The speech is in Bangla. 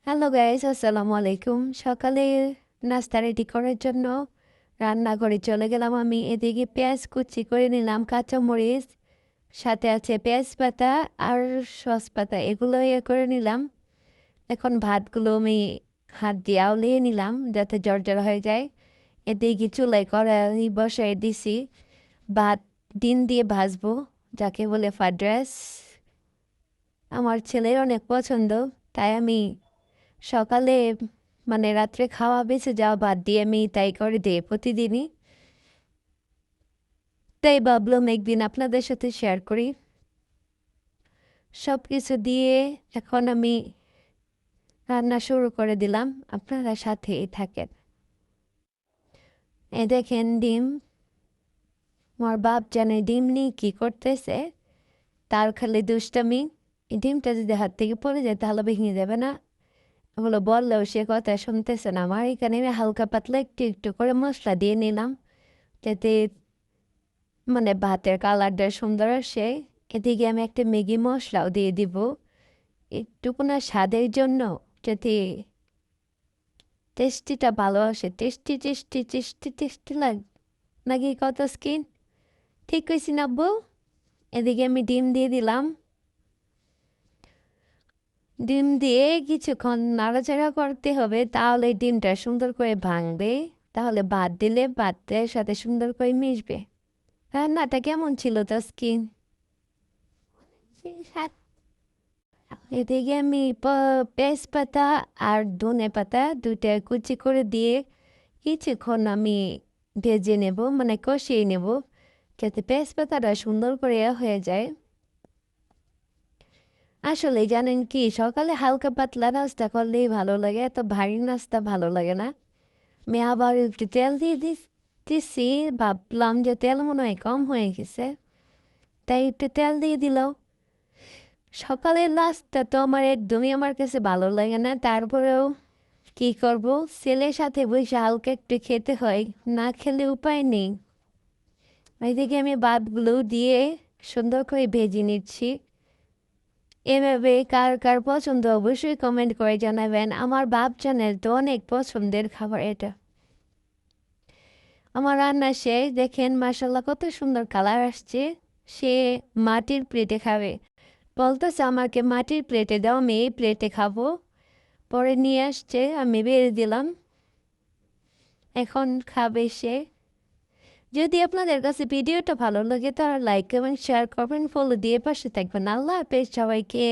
হ্যালো গাইস, আসসালামু আলাইকুম। সকালে নাস্তা রেডি করার জন্য রান্নাঘরে চলে গেলাম আমি। এদিকে পেঁয়াজ কুচি করে নিলাম, কাঁচামরিচ, সাথে আছে পেঁয়াজ পাতা আর সস পাতা, এগুলো করে নিলাম। এখন ভাতগুলো আমি হাত দিয়ে আউলিয়ে নিলাম যাতে জর্জর হয়ে যায়। এদিকে চুলায় কড়াই বসাই দিছি। ভাত ডিম দিয়ে ভাজবো, যাকে বলে ফ্রাইড রাইস। আমার ছেলের অনেক পছন্দ, তাই আমি সকালে রাত্রে খাওয়া বেঁচে যাওয়া বাদ দিয়ে আমি তাই করে দিই প্রতিদিনই। তাই ভাবলাম একদিন আপনাদের সাথে শেয়ার করি। সব কিছু দিয়ে এখন আমি রান্না শুরু করে দিলাম, আপনারা সাথেই থাকেন। এ দেখেন ডিম, আমার বাপ জানে ডিম নিয়ে কী করতেছে, তার খালি দুষ্টামি। এই ডিমটা যদি হাত থেকে পড়ে যায় তাহলে ভেঙে যাবে না, ওগুলো বললেও সে কথা শুনতেছে না। আমার এখানে আমি হালকা পাতলা একটু একটু করে মশলা দিয়ে নিলাম যাতে ভাতের কালারটা সুন্দর আসে। এদিকে আমি একটা ম্যাগি মশলাও দিয়ে দিব একটুকুনা স্বাদের জন্য, যাতে টেস্টিটা ভালো আসে। টেস্টি টেস্টি টেস্টি টেস্টি নাকি কত স্কিন, ঠিক কইছি না আব্বু? এদিকে আমি ডিম দিয়ে দিলাম। ডিম দিয়ে কিছুক্ষণ নাড়াচাড়া করতে হবে, তাহলে ডিমটা সুন্দর করে ভাঙবে, তাহলে ভাত দিলে ভাতের সাথে সুন্দর করে মিশবে। রান্নাটা কেমন ছিল তো স্কিন? এদিকে আমি তেজপাতা আর ধনে পাতা দুইটা কুচি করে দিয়ে কিছুক্ষণ আমি ভেজে নেব, কষিয়ে নেব, যাতে তেজপাতাটা সুন্দর করে হয়ে যায়। আসলে জানেন কি, সকালে হালকা পাতলা নাস্তা করলেই ভালো লাগে, এত ভারী নাস্তা ভালো লাগে না। আমি আবার একটু তেল দিয়ে দিচ্ছি, ভাবলাম যে তেল মনে হয় কম হয়ে গেছে, তাই একটু তেল দিয়ে দিল। সকালের নাস্তা তো একদমই আমার কাছে ভালো লাগে না, তারপরেও কি করব, ছেলের সাথে বসে হালকা একটু খেতে হয়, না খেলে উপায় নেই। ওইদিকে আমি ভাতগুলো দিয়ে সুন্দর করে ভেজে নিচ্ছি। এভাবে কার কার পছন্দ অবশ্যই কমেন্ট করে জানাবেন। আমার বাপ চ্যানেল তো অনেক পছন্দের খাবার এটা। আমার রান্না শেষ, দেখেন মাশাল্লাহ কত সুন্দর কালার আসছে। সে মাটির প্লেটে খাবে, বলতেছে আমাকে মাটির প্লেটে দাও, আমি এই প্লেটে খাবো। পরে নিয়ে আসছে, আমি বেড়ে দিলাম, এখন খাবে সে। যদি আপনাদের কাছে ভিডিওটা ভালো লাগে তাহলে লাইক এবং শেয়ার করবেন, ফলো দিয়ে পাশে থাকবেন। আল্লাহ হাফেজ সবাইকে।